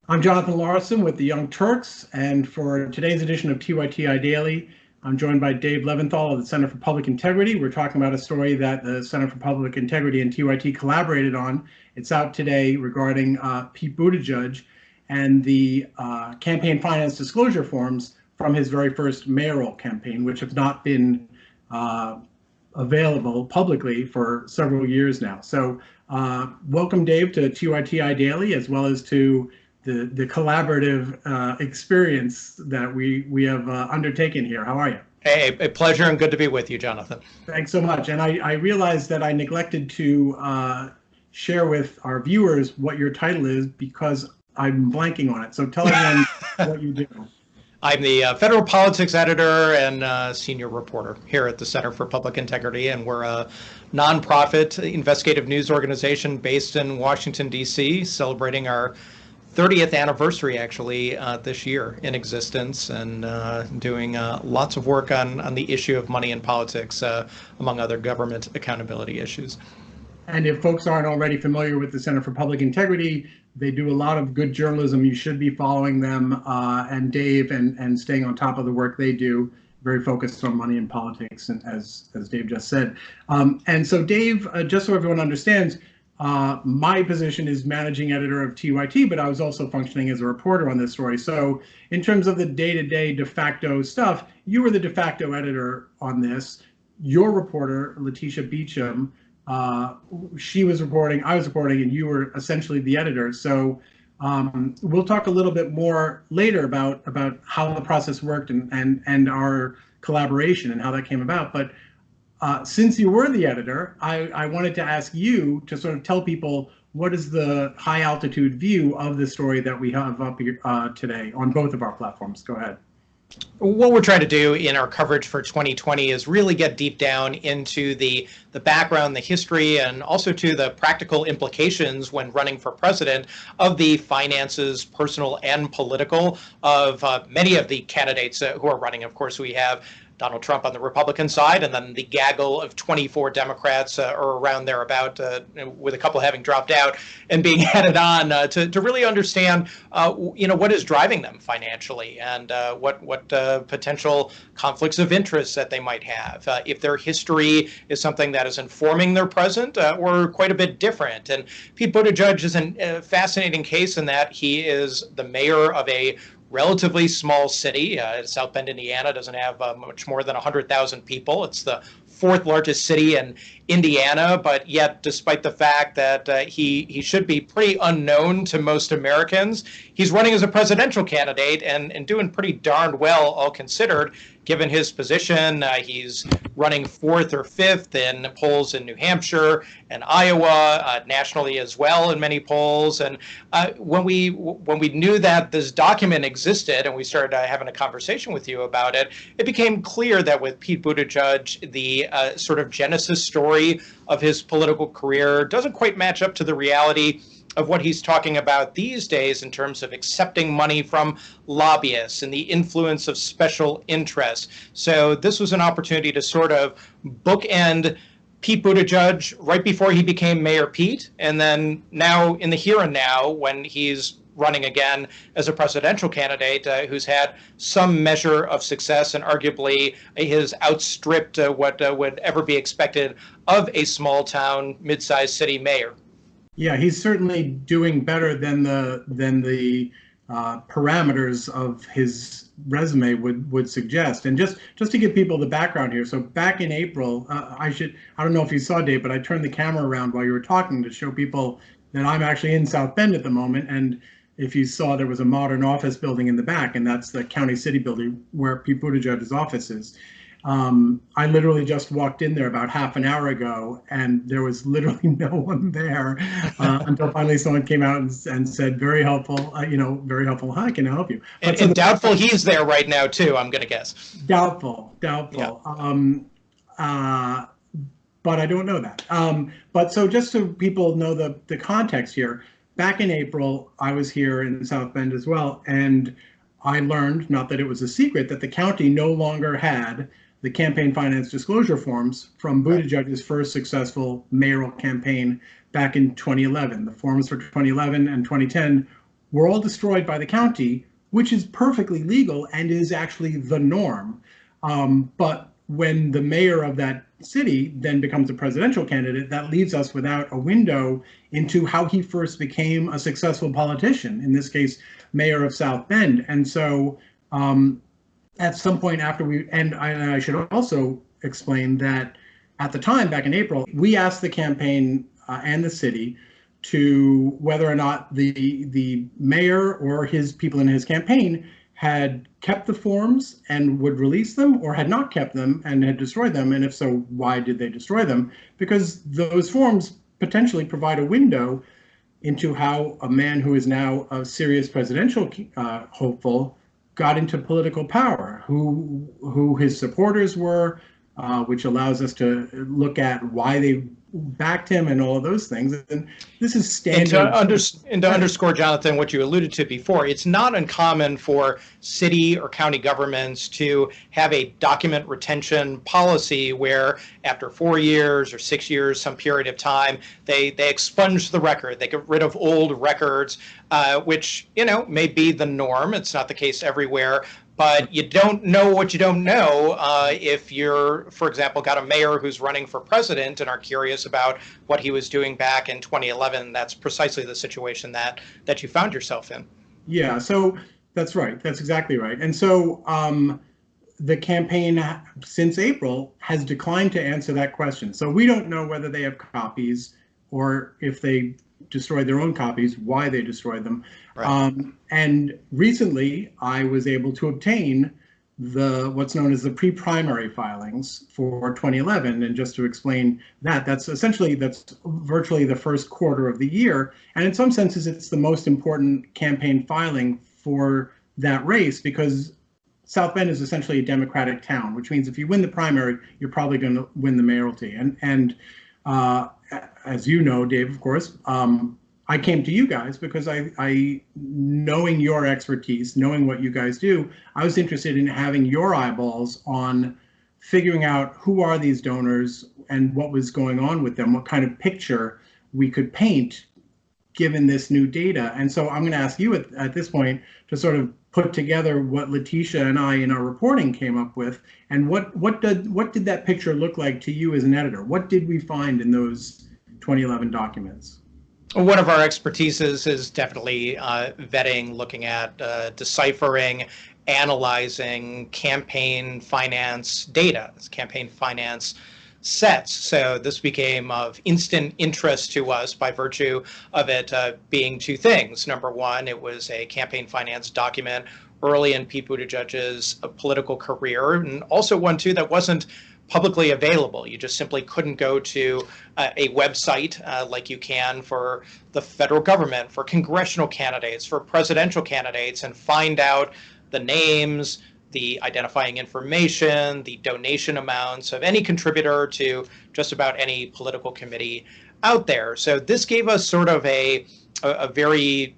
I'm Jonathan Larsen with the Young Turks, and for today's edition of TYTI Daily, I'm joined by Dave Levinthal of the Center for Public Integrity. We're talking about a story that the Center for Public Integrity and TYT collaborated on. It's out today regarding Pete Buttigieg and the campaign finance disclosure forms from his very first mayoral campaign, which have not been available publicly for several years now. So welcome, Dave, to TYTI Daily, as well as to the collaborative experience that we have undertaken here. How are you? Hey, a pleasure and good to be with you, Jonathan. Thanks so much. And I realized that I neglected to share with our viewers what your title is because I'm blanking on it. So tell everyone what you do. I'm the federal politics editor and senior reporter here at the Center for Public Integrity, and we're a nonprofit investigative news organization based in Washington, D.C., celebrating our 30th anniversary, actually, this year in existence, and doing lots of work on the issue of money in politics, among other government accountability issues. And if folks aren't already familiar with the Center for Public Integrity, they do a lot of good journalism. You should be following them and Dave and staying on top of the work they do, very focused on money in politics, and as Dave just said. And so Dave, just so everyone understands, my position is managing editor of TYT, but I was also functioning as a reporter on this story. So in terms of the day-to-day de facto stuff, you were the de facto editor on this. Your reporter, Letitia Beecham, she was reporting, I was reporting, and you were essentially the editor. So we'll talk a little bit more later about how the process worked and our collaboration and how that came about. But since you were the editor, I wanted to ask you to sort of tell people what is the high altitude view of the story that we have up here today on both of our platforms. Go ahead. What we're trying to do in our coverage for 2020 is really get deep down into the background, the history, and also to the practical implications when running for president of the finances, personal and political, of many of the candidates who are running. Of course, we have Donald Trump on the Republican side, and then the gaggle of 24 Democrats or around there about, with a couple having dropped out and being headed on to really understand, what is driving them financially and what potential conflicts of interest that they might have. If their history is something that is informing their present or quite a bit different. And Pete Buttigieg is a fascinating case in that he is the mayor of a relatively small city. South Bend, Indiana doesn't have much more than 100,000 people. It's the fourth largest city in Indiana, but yet despite the fact that he should be pretty unknown to most Americans, he's running as a presidential candidate and doing pretty darn well, all considered, given his position. He's running fourth or fifth in polls in New Hampshire and Iowa, nationally as well in many polls. And when we knew that this document existed and we started having a conversation with you about it, it became clear that with Pete Buttigieg, the sort of genesis story of his political career doesn't quite match up to the reality of what he's talking about these days in terms of accepting money from lobbyists and the influence of special interests. So this was an opportunity to sort of bookend Pete Buttigieg right before he became Mayor Pete, and then now in the here and now when he's running again as a presidential candidate who's had some measure of success and arguably has outstripped what would ever be expected of a small town, mid-sized city mayor. Yeah, he's certainly doing better than the parameters of his resume would suggest. And just to give people the background here, so back in April, I don't know if you saw, Dave, but I turned the camera around while you were talking to show people that I'm actually in South Bend at the moment. And if you saw, there was a modern office building in the back, and that's the county city building where Pete Buttigieg's office is. I literally just walked in there about half an hour ago, and there was literally no one there until finally someone came out and said, very helpful, very helpful. Hi, can I help you? And doubtful he's there right now, too, I'm going to guess. Doubtful. Yeah. But I don't know that. But so just so people know the context here, back in April, I was here in South Bend as well, and I learned, not that it was a secret, that the county no longer had the campaign finance disclosure forms from Buttigieg's first successful mayoral campaign back in 2011. The forms for 2011 and 2010 were all destroyed by the county, which is perfectly legal and is actually the norm. But when the mayor of that city then becomes a presidential candidate, that leaves us without a window into how he first became a successful politician, in this case, mayor of South Bend. And so at some point after and I should also explain that at the time, back in April, we asked the campaign and the city to whether or not the mayor or his people in his campaign had kept the forms and would release them, or had not kept them and had destroyed them, and if so, why did they destroy them? Because those forms potentially provide a window into how a man who is now a serious presidential hopeful got into political power, who his supporters were, which allows us to look at why they backed him and all of those things. And this is standard. And to underscore, Jonathan, what you alluded to before, it's not uncommon for city or county governments to have a document retention policy where after 4 years or 6 years, some period of time, they expunge the record. They get rid of old records, which, may be the norm. It's not the case everywhere. But you don't know what you don't know if you're, for example, got a mayor who's running for president and are curious about what he was doing back in 2011. That's precisely the situation that you found yourself in. Yeah, so that's right. That's exactly right. And so the campaign since April has declined to answer that question. So we don't know whether they have copies, or if they destroyed their own copies, why they destroyed them. Right. And recently, I was able to obtain what's known as the pre-primary filings for 2011. And just to explain that, that's virtually the first quarter of the year. And in some senses, it's the most important campaign filing for that race, because South Bend is essentially a Democratic town, which means if you win the primary, you're probably going to win the mayoralty. And as you know, Dave, of course, I came to you guys because I, knowing your expertise, knowing what you guys do, I was interested in having your eyeballs on figuring out who are these donors and what was going on with them, what kind of picture we could paint given this new data. And so I'm going to ask you at this point to sort of put together what Letitia and I in our reporting came up with, and what did that picture look like to you as an editor? What did we find in those 2011 documents? One of our expertises is definitely vetting, looking at deciphering, analyzing campaign finance data, campaign finance sets. So this became of instant interest to us by virtue of it being two things. Number one, it was a campaign finance document early in Pete Buttigieg's political career, and also one, too, that wasn't publicly available. You just simply couldn't go to a website like you can for the federal government, for congressional candidates, for presidential candidates, and find out the names, the identifying information, the donation amounts of any contributor to just about any political committee out there. So this gave us sort of a very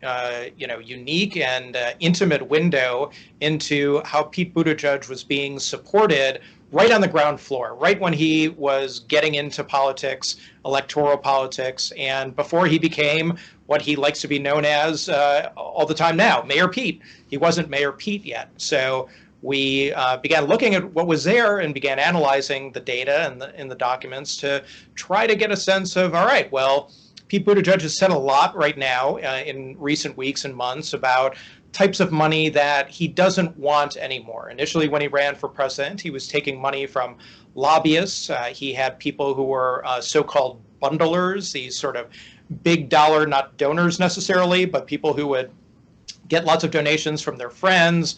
unique and intimate window into how Pete Buttigieg was being supported right on the ground floor, right when he was getting into politics, electoral politics, and before he became what he likes to be known as all the time now, Mayor Pete. He wasn't Mayor Pete yet. So we began looking at what was there and began analyzing the data and the documents to try to get a sense of, all right, well, Pete Buttigieg has said a lot right now in recent weeks and months about types of money that he doesn't want anymore. Initially, when he ran for president, he was taking money from lobbyists. He had people who were so-called bundlers, these sort of big dollar, not donors necessarily, but people who would get lots of donations from their friends.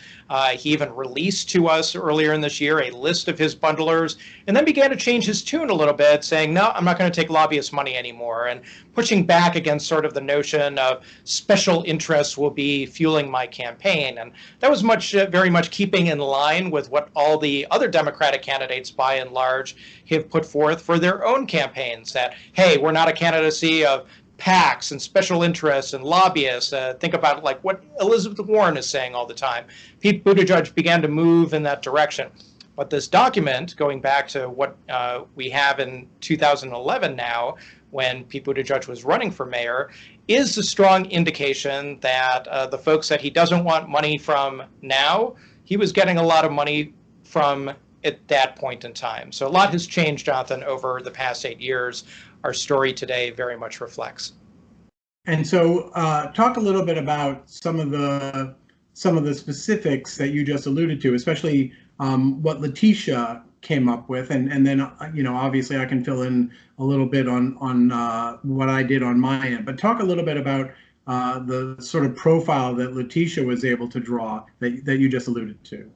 He even released to us earlier in this year a list of his bundlers, and then began to change his tune a little bit, saying, no, I'm not going to take lobbyist money anymore, and pushing back against sort of the notion of special interests will be fueling my campaign. And that was very much keeping in line with what all the other Democratic candidates, by and large, have put forth for their own campaigns, that, hey, we're not a candidacy of PACs and special interests and lobbyists. Think about like what Elizabeth Warren is saying all the time. Pete Buttigieg began to move in that direction. But this document, going back to what we have in 2011 now, when Pete Buttigieg was running for mayor, is a strong indication that the folks that he doesn't want money from now, he was getting a lot of money from at that point in time. So a lot has changed, Jonathan, over the past 8 years. Our story today very much reflects. And so talk a little bit about some of the specifics that you just alluded to, especially what Letitia came up with, and then obviously I can fill in a little bit on what I did on my end. But talk a little bit about the sort of profile that Letitia was able to draw that you just alluded to.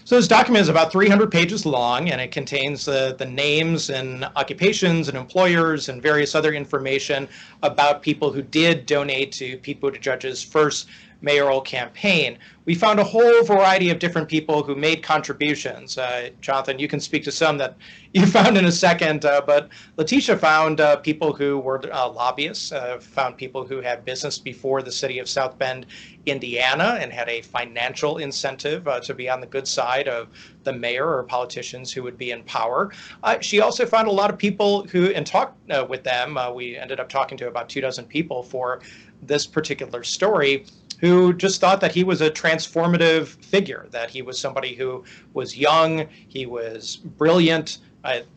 So this document is about 300 pages long, and it contains the names and occupations and employers and various other information about people who did donate to Pete Buttigieg's first mayoral campaign. We found a whole variety of different people who made contributions. Jonathan, you can speak to some that you found in a second, but Letitia found people who were lobbyists, found people who had business before the city of South Bend, Indiana, and had a financial incentive to be on the good side of the mayor or politicians who would be in power. She also found a lot of people who, and talked with them, we ended up talking to about 24 people for this particular story, who just thought that he was a transformative figure, that he was somebody who was young, he was brilliant.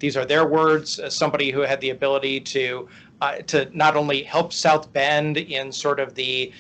These are their words, somebody who had the ability to not only help South Bend in sort of the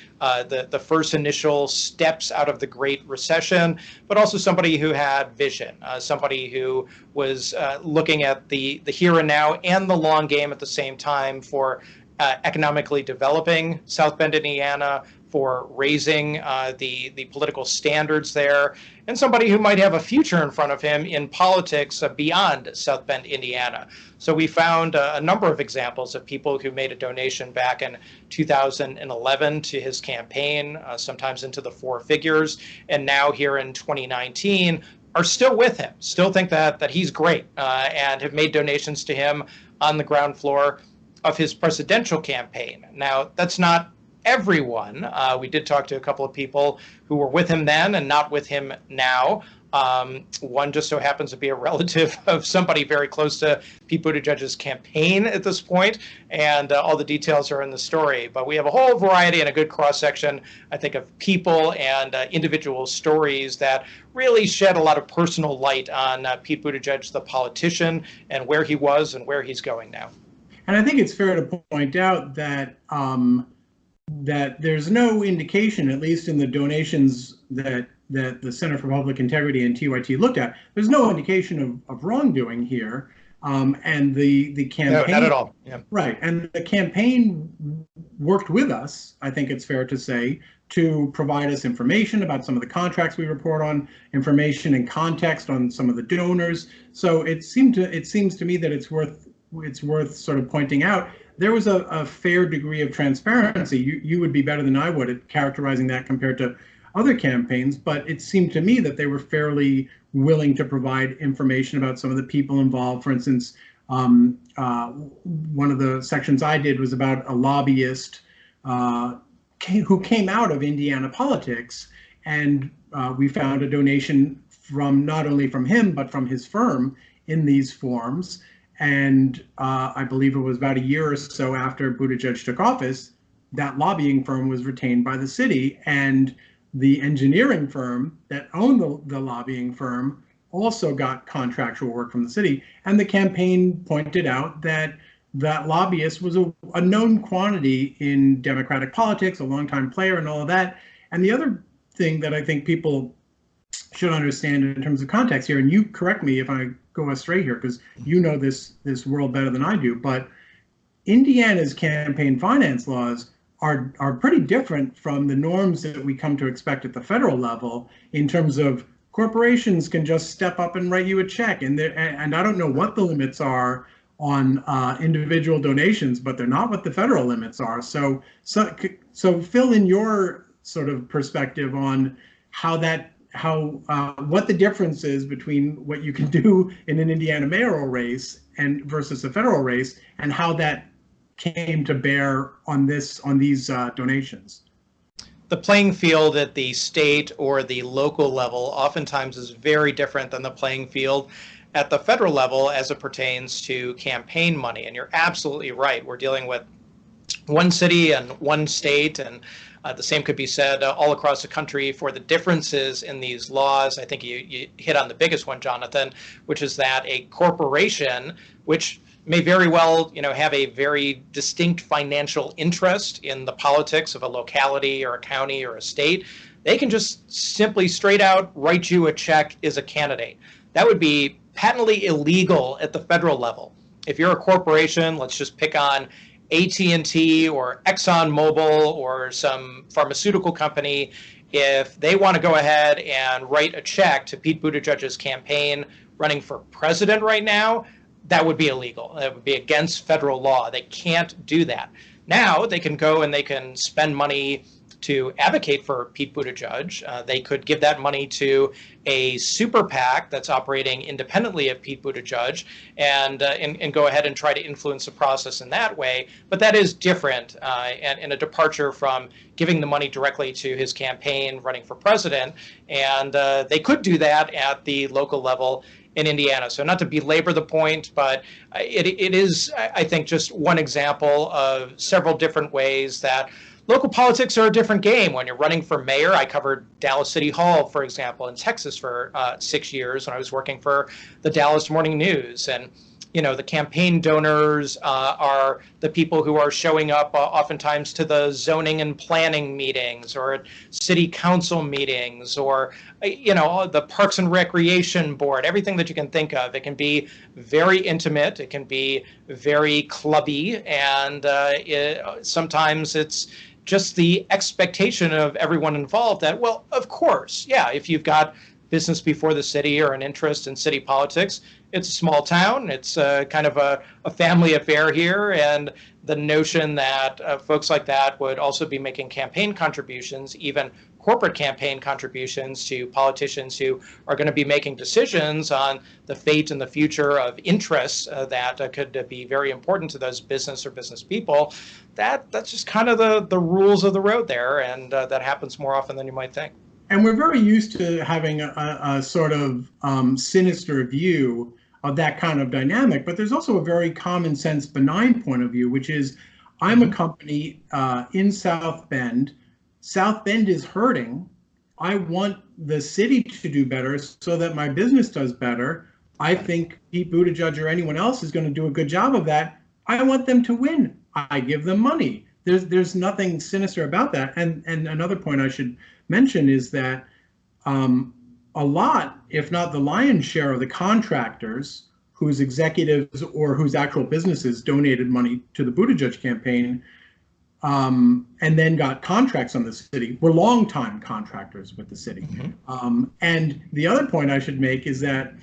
first initial steps out of the Great Recession, but also somebody who had vision, somebody who was looking at the here and now and the long game at the same time for economically developing South Bend, Indiana, for raising the political standards there, and somebody who might have a future in front of him in politics beyond South Bend, Indiana. So we found a number of examples of people who made a donation back in 2011 to his campaign, sometimes into the four figures, and now here in 2019 are still with him, still think that he's great, and have made donations to him on the ground floor of his presidential campaign. Now, that's not everyone. We did talk to a couple of people who were with him then and not with him now. One just so happens to be a relative of somebody very close to Pete Buttigieg's campaign at this point, and all the details are in the story. But we have a whole variety and a good cross-section, I think, of people and individual stories that really shed a lot of personal light on Pete Buttigieg, the politician, and where he was and where he's going now. And I think it's fair to point out that that there's no indication, at least in the donations that the Center for Public Integrity and TYT looked at, there's no indication of wrongdoing here. And the campaign, no, not at all. Yeah. Right, and the campaign worked with us, I think it's fair to say, to provide us information about some of the contracts we report on, information and context on some of the donors. So it seems to me that it's worth sort of pointing out there was a fair degree of transparency. You would be better than I would at characterizing that compared to other campaigns, but it seemed to me that they were fairly willing to provide information about some of the people involved. For instance, one of the sections I did was about a lobbyist who came out of Indiana politics, and we found a donation from not only from him, but from his firm in these forms. And I believe it was about a year or so after Buttigieg took office, that lobbying firm was retained by the city, and the engineering firm that owned the lobbying firm also got contractual work from the city. And the campaign pointed out that that lobbyist was a known quantity in Democratic politics, a longtime player and all of that. And the other thing that I think people should understand in terms of context here, and you correct me if I go astray here, because you know this world better than I do, but Indiana's campaign finance laws are pretty different from the norms that we come to expect at the federal level in terms of corporations can just step up and write you a check, and I don't know what the limits are on individual donations, but they're not what the federal limits are. So fill in your sort of perspective on what the difference is between what you can do in an Indiana mayoral race and versus a federal race, and how that came to bear on these donations. The playing field at the state or the local level oftentimes is very different than the playing field at the federal level as it pertains to campaign money. And you're absolutely right. We're dealing with one city and one state, and the same could be said all across the country for the differences in these laws. I think you hit on the biggest one, Jonathan, which is that a corporation, which may very well, have a very distinct financial interest in the politics of a locality or a county or a state, they can just simply straight out write you a check as a candidate. That would be patently illegal at the federal level. If you're a corporation, let's just pick on AT&T or ExxonMobil or some pharmaceutical company, if they want to go ahead and write a check to Pete Buttigieg's campaign running for president right now, that would be illegal. That would be against federal law. They can't do that. Now they can go and they can spend money to advocate for Pete Buttigieg. They could give that money to a super PAC that's operating independently of Pete Buttigieg and go ahead and try to influence the process in that way. But that is different and a departure from giving the money directly to his campaign running for president. And they could do that at the local level in Indiana. So not to belabor the point, but it is, I think, just one example of several different ways that local politics are a different game. When you're running for mayor, I covered Dallas City Hall, for example, in Texas for 6 years when I was working for the Dallas Morning News. And, the campaign donors are the people who are showing up oftentimes to the zoning and planning meetings or at city council meetings or, the Parks and Recreation Board, everything that you can think of. It can be very intimate. It can be very clubby. And sometimes it's just the expectation of everyone involved that, well, of course, yeah, if you've got business before the city or an interest in city politics, it's a small town, it's kind of a family affair here, and the notion that folks like that would also be making campaign contributions, even corporate campaign contributions to politicians who are going to be making decisions on the fate and the future of interests that could be very important to those business or business people, that's just kind of the rules of the road there, and that happens more often than you might think. And we're very used to having a sort of sinister view of that kind of dynamic, but there's also a very common sense, benign point of view, which is I'm a company in South Bend. South Bend is hurting. I want the city to do better so that my business does better. I think Pete Buttigieg or anyone else is going to do a good job of that. I want them to win. I give them money. There's nothing sinister about that. And another point I should mention is that a lot, if not the lion's share of the contractors whose executives or whose actual businesses donated money to the Buttigieg campaign and then got contracts on the city were longtime contractors with the city. And the other point I should make is that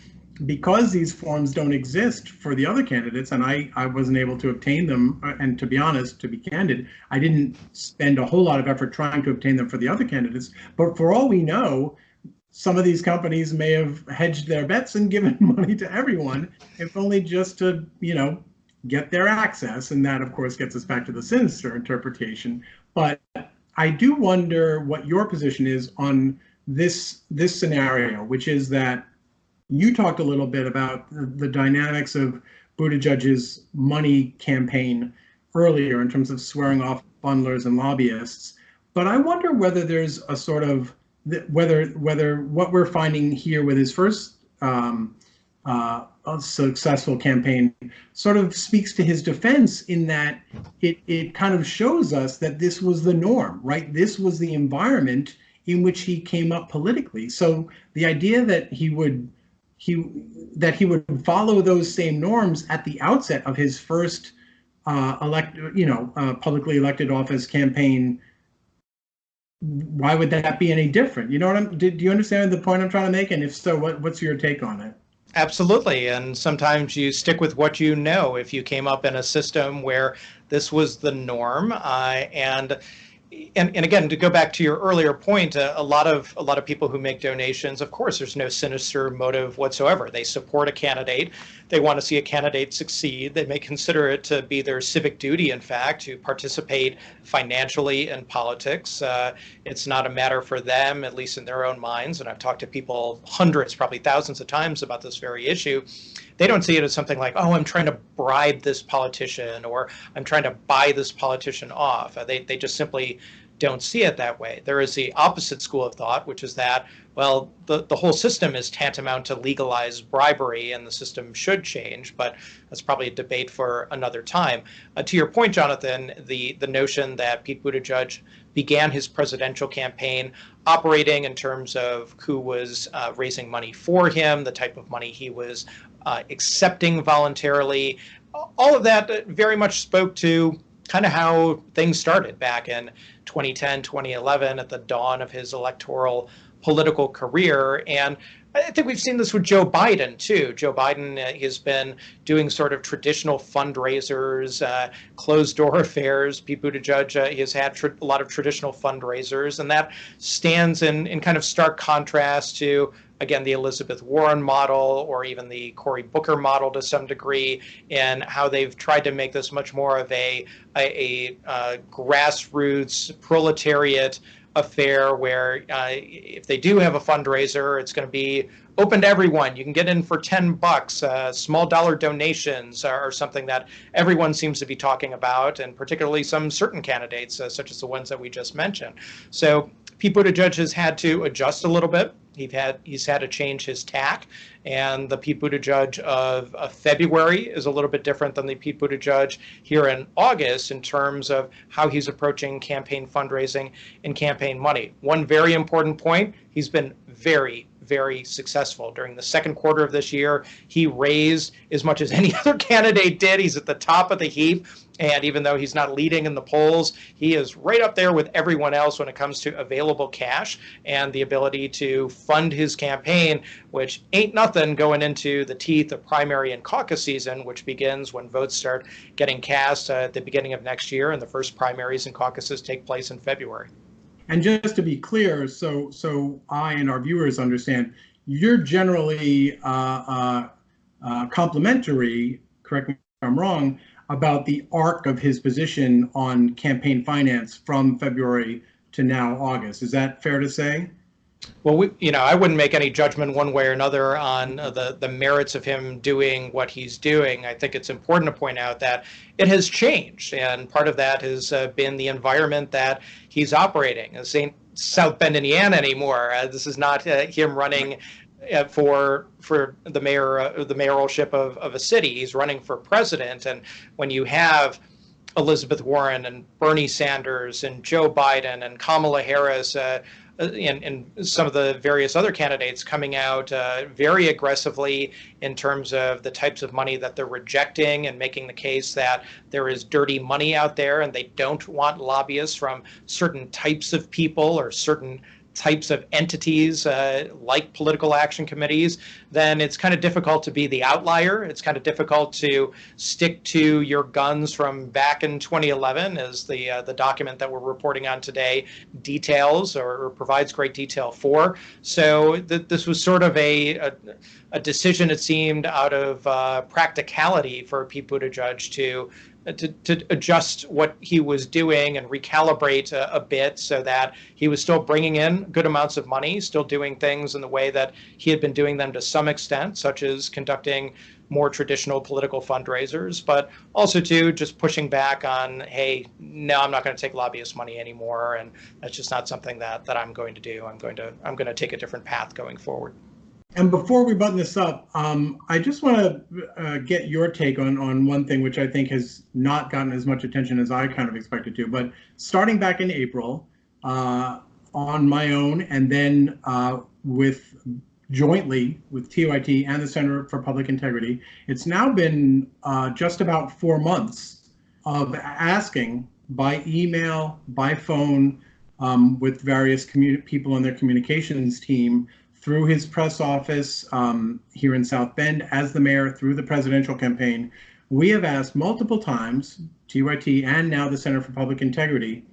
because these forms don't exist for the other candidates, and I wasn't able to obtain them, and to be honest, to be candid, I didn't spend a whole lot of effort trying to obtain them for the other candidates, but for all we know, some of these companies may have hedged their bets and given money to everyone, if only just to, get their access, and that, of course, gets us back to the sinister interpretation. But I do wonder what your position is on this scenario, which is that you talked a little bit about the dynamics of Buttigieg's money campaign earlier in terms of swearing off bundlers and lobbyists. But I wonder whether there's a sort of whether what we're finding here with his first successful campaign sort of speaks to his defense in that it kind of shows us that this was the norm, right? This was the environment in which he came up politically. So the idea that he would follow those same norms at the outset of his first publicly elected office campaign, why would that be any different? Do you understand the point I'm trying to make? And if so, what's your take on it? Absolutely. And sometimes you stick with what you know. If you came up in a system where this was the norm, and again, to go back to your earlier point, a lot of people who make donations, of course, there's no sinister motive whatsoever. They support a candidate. They want to see a candidate succeed. They may consider it to be their civic duty, in fact, to participate financially in politics. It's not a matter for them, at least in their own minds. And I've talked to people hundreds, probably thousands of times about this very issue. they don't see it as something like, oh, I'm trying to bribe this politician or I'm trying to buy this politician off. They just simply don't see it that way. There is the opposite school of thought, which is that, well, the whole system is tantamount to legalized bribery and the system should change, but that's probably a debate for another time. To your point, Jonathan, the notion that Pete Buttigieg began his presidential campaign operating in terms of who was raising money for him, the type of money he was accepting voluntarily, all of that very much spoke to kind of how things started back in 2010, 2011 at the dawn of his electoral political career. And I think we've seen this with Joe Biden, too. Joe Biden has been doing sort of traditional fundraisers, closed-door affairs. Pete Buttigieg has had a lot of traditional fundraisers, and that stands in kind of stark contrast to, again, the Elizabeth Warren model or even the Cory Booker model to some degree, in how they've tried to make this much more of a grassroots proletariat affair where if they do have a fundraiser, it's going to be open to everyone. You can get in for $10. Small dollar donations are something that everyone seems to be talking about, and particularly some certain candidates, such as the ones that we just mentioned. So Pete Buttigieg has had to adjust a little bit. He's had to change his tack, and the Pete Buttigieg of February is a little bit different than the Pete Buttigieg here in August in terms of how he's approaching campaign fundraising and campaign money. One very important point, he's been very, very successful. During the second quarter of this year, he raised as much as any other candidate did. He's at the top of the heap. And even though he's not leading in the polls, he is right up there with everyone else when it comes to available cash and the ability to fund his campaign, which ain't nothing going into the teeth of primary and caucus season, which begins when votes start getting cast at the beginning of next year, and the first primaries and caucuses take place in February. And just to be clear, so I and our viewers understand, you're generally complimentary, correct me if I'm wrong, about the arc of his position on campaign finance from February to now August. Is that fair to say? Well, I wouldn't make any judgment one way or another on the merits of him doing what he's doing. I think it's important to point out that it has changed, and part of that has been the environment that he's operating. This ain't South Bend, Indiana anymore. This is not him running for the mayoralship of a city. He's running for president, and when you have Elizabeth Warren and Bernie Sanders and Joe Biden and Kamala Harris and some of the various other candidates coming out very aggressively in terms of the types of money that they're rejecting and making the case that there is dirty money out there and they don't want lobbyists from certain types of people or certain types of entities like political action committees, then it's kind of difficult to be the outlier. It's kind of difficult to stick to your guns from back in 2011, as the document that we're reporting on today details or provides great detail for. So this was sort of a decision, it seemed, out of practicality for Pete Buttigieg to adjust what he was doing and recalibrate a bit so that he was still bringing in good amounts of money, still doing things in the way that he had been doing them to some extent, such as conducting more traditional political fundraisers, but also to just pushing back on, hey, no, I'm not going to take lobbyist money anymore, and that's just not something that I'm going to do. I'm going to take a different path going forward. And before we button this up, I just want to get your take on one thing which I think has not gotten as much attention as I kind of expected to. But starting back in April, on my own, and then jointly with TYTI and the Center for Public Integrity, it's now been just about 4 months of asking by email, by phone, with various people on their communications team, through his press office here in South Bend as the mayor, through the presidential campaign. We have asked multiple times, TYT and now the Center for Public Integrity,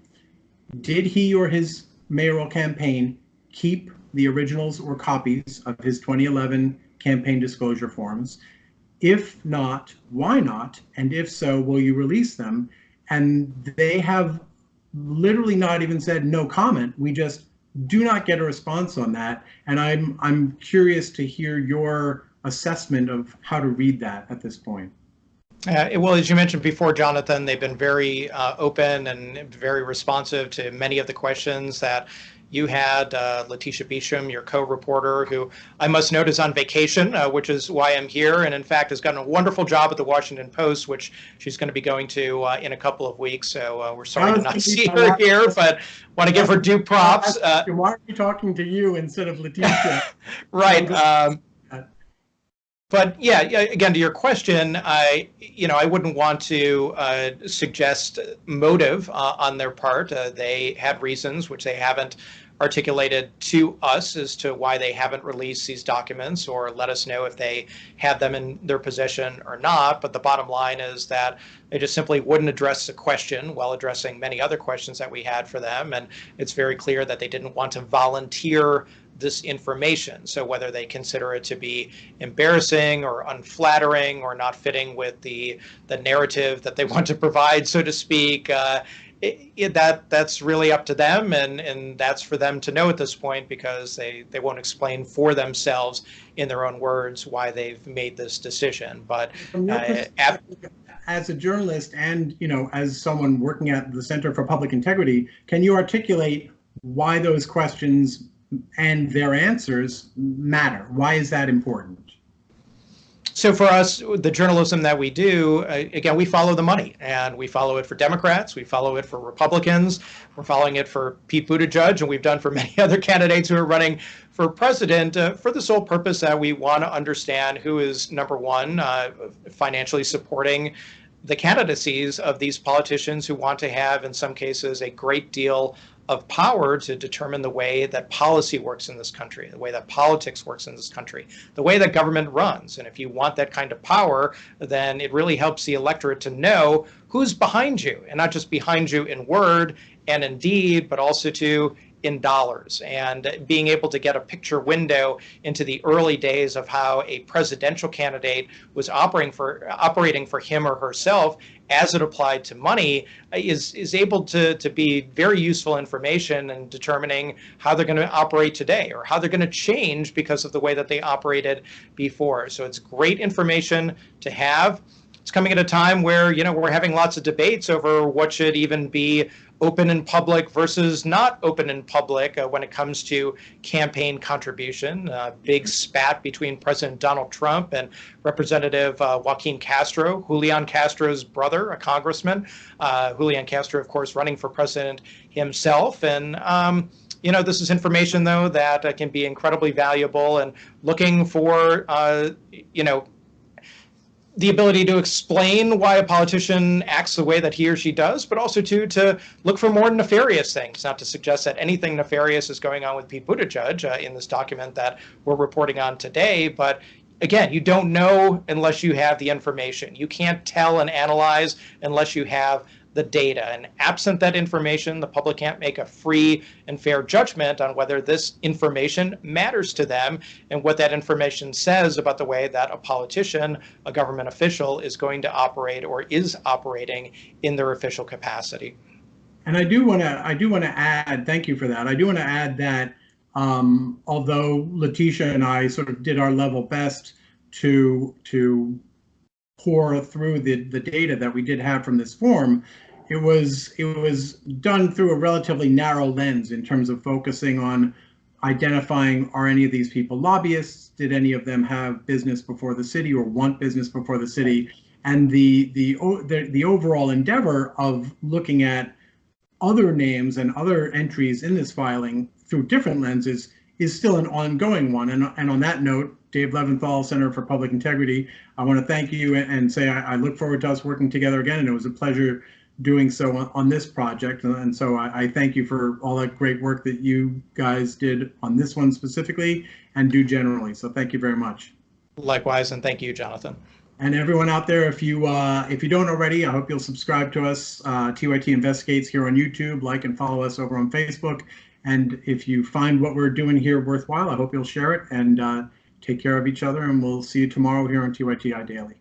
did he or his mayoral campaign keep the originals or copies of his 2011 campaign disclosure forms? If not, why not? And if so, will you release them? And they have literally not even said no comment. We just do not get a response on that. And I'm curious to hear your assessment of how to read that at this point? Well, as you mentioned before, Jonathan, they've been very open and very responsive to many of the questions that you had. Letitia Beecham, your co-reporter, who I must note is on vacation, which is why I'm here, and in fact has done a wonderful job at the Washington Post, which she's going to be going to in a couple of weeks. So we're sorry to not see her here, but want to give her due props. Why are we talking to you instead of Letitia? Right. But yeah, again, to your question, I wouldn't want to suggest motive on their part. They had reasons which they haven't articulated to us as to why they haven't released these documents or let us know if they had them in their possession or not. But the bottom line is that they just simply wouldn't address the question while addressing many other questions that we had for them. And it's very clear that they didn't want to volunteer this information. So whether they consider it to be embarrassing or unflattering or not fitting with the narrative that they want to provide, so to speak, that's really up to them, and that's for them to know at this point, because they won't explain for themselves in their own words why they've made this decision. But as a journalist and as someone working at the Center for Public Integrity, can you articulate why those questions and their answers matter? Why is that important? So for us, the journalism that we do, again, we follow the money, and we follow it for Democrats, we follow it for Republicans, we're following it for Pete Buttigieg, and we've done for many other candidates who are running for president, for the sole purpose that we want to understand who is, number one, financially supporting the candidacies of these politicians who want to have, in some cases, a great deal of power to determine the way that policy works in this country, the way that politics works in this country, the way that government runs. And if you want that kind of power, then it really helps the electorate to know who's behind you, and not just behind you in word and in deed, but also in dollars, and being able to get a picture window into the early days of how a presidential candidate was operating for him or herself as it applied to money is able to be very useful information in determining how they're going to operate today, or how they're going to change because of the way that they operated before. So it's great information to have. It's coming at a time where, we're having lots of debates over what should even be open in public versus not open in public when it comes to campaign contribution. Big spat between President Donald Trump and Representative Joaquin Castro, Julian Castro's brother, a congressman. Julian Castro, of course, running for president himself. And this is information, though, that can be incredibly valuable, and looking for, the ability to explain why a politician acts the way that he or she does, but also to look for more nefarious things. Not to suggest that anything nefarious is going on with Pete Buttigieg in this document that we're reporting on today, but again, you don't know unless you have the information. You can't tell and analyze unless you have the data. And absent that information, the public can't make a free and fair judgment on whether this information matters to them and what that information says about the way that a politician, a government official, is going to operate or is operating in their official capacity. And I do want to add, thank you for that. I do want to add that although Letitia and I sort of did our level best to pour through the data that we did have from this forum, it was done through a relatively narrow lens in terms of focusing on identifying, are any of these people lobbyists? Did any of them have business before the city or want business before the city? And the overall endeavor of looking at other names and other entries in this filing through different lenses is still an ongoing one. And on that note, Dave Levinthal, Center for Public Integrity, I want to thank you and say I look forward to us working together again. And it was a pleasure doing so on this project. And so I thank you for all that great work that you guys did on this one specifically and do generally. So thank you very much. Likewise, and thank you, Jonathan. And everyone out there, if you don't already, I hope you'll subscribe to us, TYT Investigates here on YouTube, like and follow us over on Facebook. And if you find what we're doing here worthwhile, I hope you'll share it and take care of each other. And we'll see you tomorrow here on TYTI Daily.